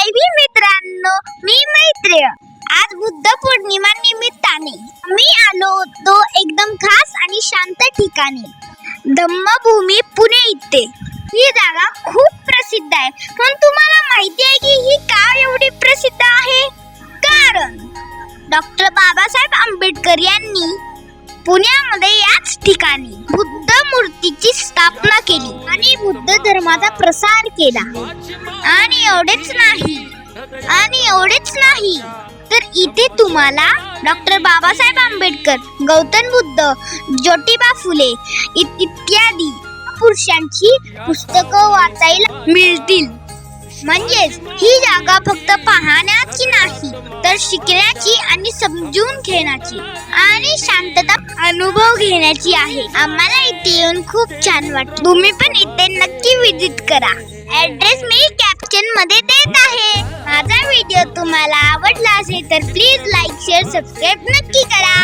जय भीम मित्रांनो, मी मैत्रेय. आज बुद्ध पौर्णिमा निमित्ताने मी आलो होतो एकदम खास आणि शांत ठिकाणी, धम्मभूमी पुणे इथे. ही जागा खूप प्रसिद्ध आहे. पण तुम्हाला माहिती आहे की ही का एवढी प्रसिद्ध आहे? कारण डॉक्टर बाबासाहेब आंबेडकर यांनी पुण्यामध्ये याच ठिकाणी बुद्ध मूर्तीची स्थापना केली आणि बुद्ध धर्माचा प्रसार केला. आणि एवढेच नाही तर इथे तुम्हाला डॉक्टर बाबासाहेब आंबेडकर, गौतम बुद्ध, ज्योतिबा फुले इत्यादी पुरुषांची पुस्तकं वाचायला मिळतील. म्हणजेच ही जागा फक्त पाहण्याची नाही तर शिकण्याची आणि समजून घेण्याची आणि शांतता अनुभव घेण्याची आहे. आम्हाला इथे येऊन खूप छान वाटलं. तुम्ही पण इथे नक्की विजिट करा. ऍड्रेस मी कॅप्शन मध्ये देत आहे. माझा व्हिडिओ तुम्हाला आवडला असेल तर प्लीज लाईक, शेअर, सबस्क्राईब नक्की करा.